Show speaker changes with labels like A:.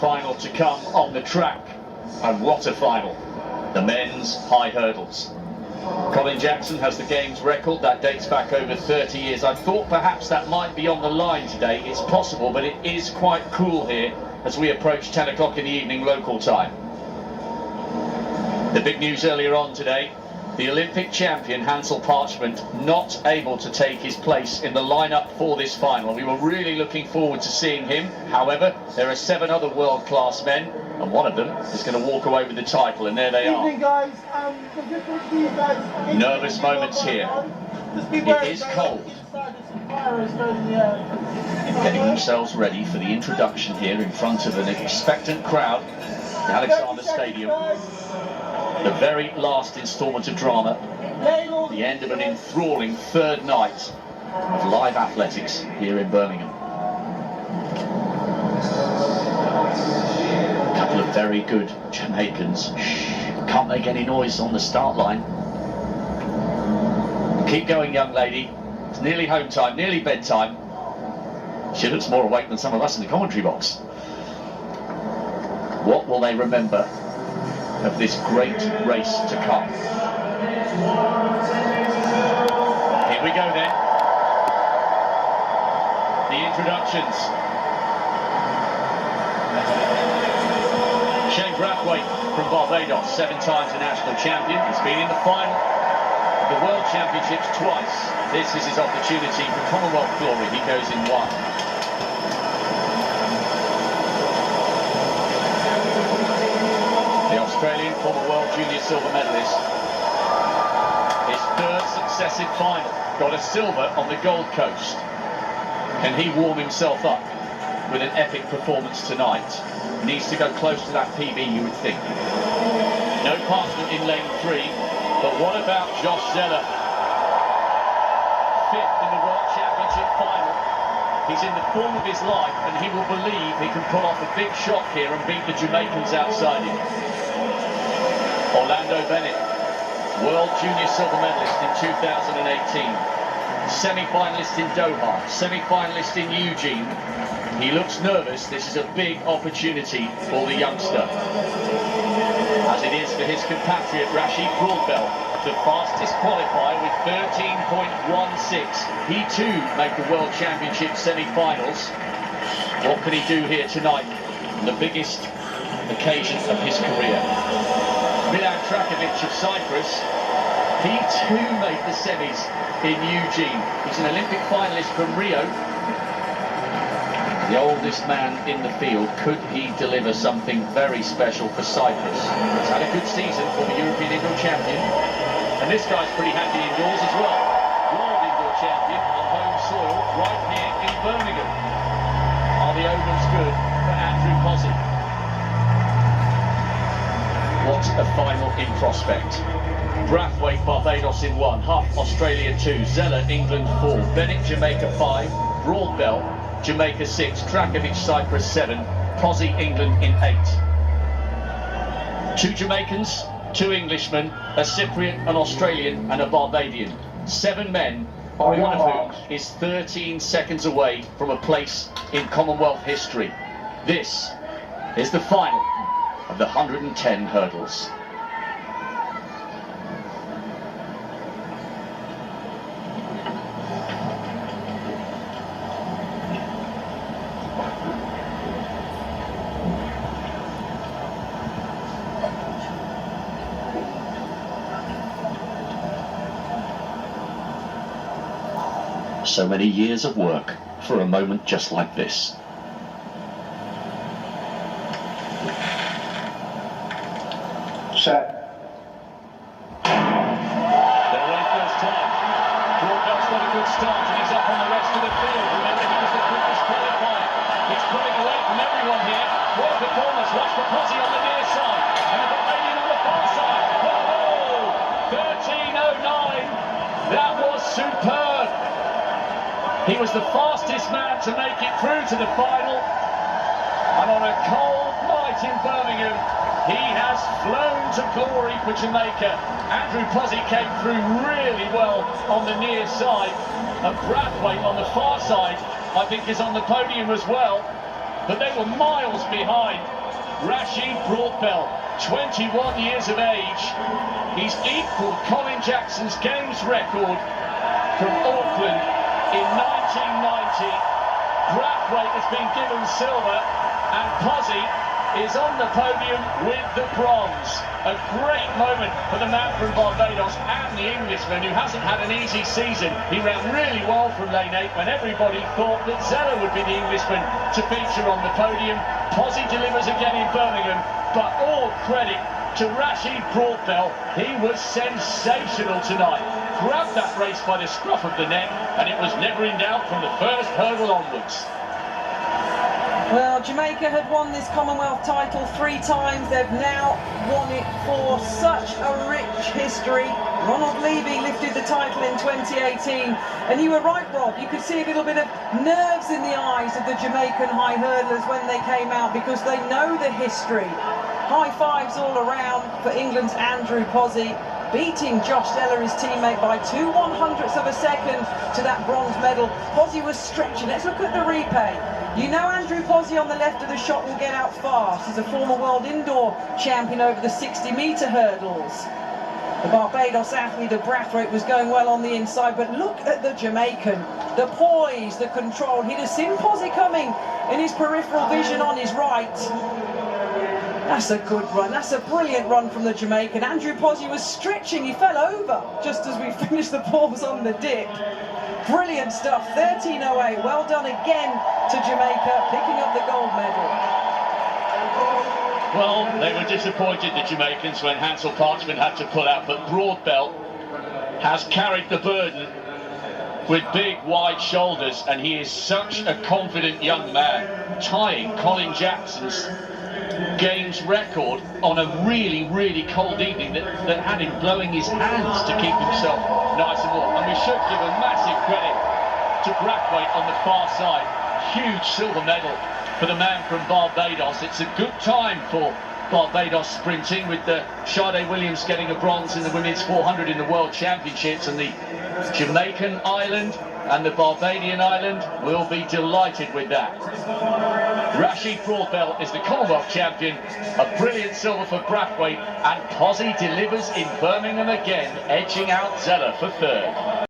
A: final to come on the track. And what a final. The men's high hurdles. Colin Jackson has the games record that dates back over 30 years. I thought perhaps that might be on the line today. It's possible, but it is quite cool here as we approach 10 o'clock in the evening local time. The big news earlier on today, the Olympic champion Hansle Parchment not able to take his place in the lineup for this final. We were really looking forward to seeing him. However, there are 7 other world-class men, and one of them is going to walk away with the title, and there they are.
B: Guys.
A: Nervous moments here. It is cold. Getting themselves ready for the introduction here in front of an expectant crowd at Alexander Stadium. The very last instalment of drama, the end of an enthralling third night of live athletics here in Birmingham. A couple of very good Jamaicans. Can't make any noise on the start line. Keep going, young lady. It's nearly home time, nearly bedtime. She looks more awake than some of us in the commentary box. What will they remember of this great race to come? Here we go then. The introductions. Shane Brathwaite from Barbados, 7 times a national champion. He's been in the final of the World Championships twice. This is his opportunity for Commonwealth glory. He goes in 1. Australian former world junior silver medalist. His 3rd successive final. Got a silver on the Gold Coast. Can he warm himself up with an epic performance tonight? Needs to go close to that PB, you would think. No Parchment in lane 3, but what about Josh Zeller? 5th in the World Championship final. He's in the form of his life, and he will believe he can pull off a big shot here and beat the Jamaicans outside him. Orlando Bennett, world junior silver medalist in 2018, semi-finalist in Doha, semi-finalist in Eugene. He looks nervous. This is a big opportunity for the youngster, as it is for his compatriot Rasheed Broadbell, the fastest qualifier with 13.16. He too made the World Championship semi-finals. What can he do here tonight on the biggest occasion of his career? Milan Trakovic of Cyprus, he too made the semis in Eugene. He's an Olympic finalist from Rio. The oldest man in the field. Could he deliver something very special for Cyprus? He's had a good season for the European indoor champion. And this guy's pretty handy indoors as well. World indoor champion on home soil right here in Birmingham. Are the omens good for Andrew Posey? What a final in prospect. Brathwaite, Barbados in 1, Huff, Australia 2, Zeller, England 4, Bennett, Jamaica 5, Broadbell, Jamaica 6, Trakovic, Cyprus 7, Posey, England in 8. 2 Jamaicans, 2 Englishmen, a Cypriot, an Australian and a Barbadian. 7 men, one of whom is 13 seconds away from a place in Commonwealth history. This is the final of the 110 hurdles. So many years of work for a moment just like this.
B: Set.
A: They're away first time. Broadbell's got a good start and he's up on the rest of the field. Remember, he was the quickest qualifier. He's pulling away from everyone here. What performance. Watch for Posey on the near side. And the Barbadian on the far side. Oh, 13.09. That was superb. He was the fastest man to make it through to the final. And on a cold night in Birmingham, he has flown to glory for Jamaica. Andrew Posey came through really well on the near side. And Brathwaite on the far side, I think, is on the podium as well. but they were miles behind. Rasheed Broadbell, 21 years of age. He's equalled Colin Jackson's Games record from Auckland in 1990. Brathwaite has been given silver, and Posey is on the podium with the bronze. A great moment for the man from Barbados and the Englishman, who hasn't had an easy season. He ran really well from lane 8 when everybody thought that Zeller would be the Englishman to feature on the podium. Posey delivers again in Birmingham, but all credit to Rasheed Broadbell. He was sensational tonight. Grabbed that race by the scruff of the neck, and it was never in doubt from the first hurdle onwards.
C: Well, Jamaica had won this Commonwealth title 3 times. They've now won it for such a rich history. Ronald Levy lifted the title in 2018. And you were right, Rob. You could see a little bit of nerves in the eyes of the Jamaican high hurdlers when they came out, because they know the history. High fives all around for England's Andrew Posey, beating Josh Zeller, his teammate, by 2/100ths of a second to that bronze medal. Posey was stretching. Let's look at the replay. You know Andrew Posey on the left of the shot will get out fast. He's a former world indoor champion over the 60-metre hurdles. The Barbados athlete of Brathwaite was going well on the inside, but look at the Jamaican. The poise, the control. He'd have seen Posey coming in his peripheral vision on his right. That's a good run. That's a brilliant run from the Jamaican. Andrew Posey was stretching. He fell over just as we finished the pause on the dip. Brilliant stuff. 13:08. Well done again to Jamaica, picking up the gold medal.
A: Well, they were disappointed, the Jamaicans, when Hansle Parchment had to pull out, but Broadbell has carried the burden with big, wide shoulders, and he is such a confident young man, tying Colin Jackson's Games record on a really, really cold evening that had him blowing his hands to keep himself nice and warm. And we should give a massive credit to Brathwaite on the far side. Huge silver medal for the man from Barbados. It's a good time for Barbados sprinting, with the Sade Williams getting a bronze in the women's 400 in the World Championships, and the Jamaican island and the Barbadian island will be delighted with that. Rasheed Broadbell is the Commonwealth champion. A brilliant silver for Brathwaite, and Posey delivers in Birmingham again, edging out Zeller for third.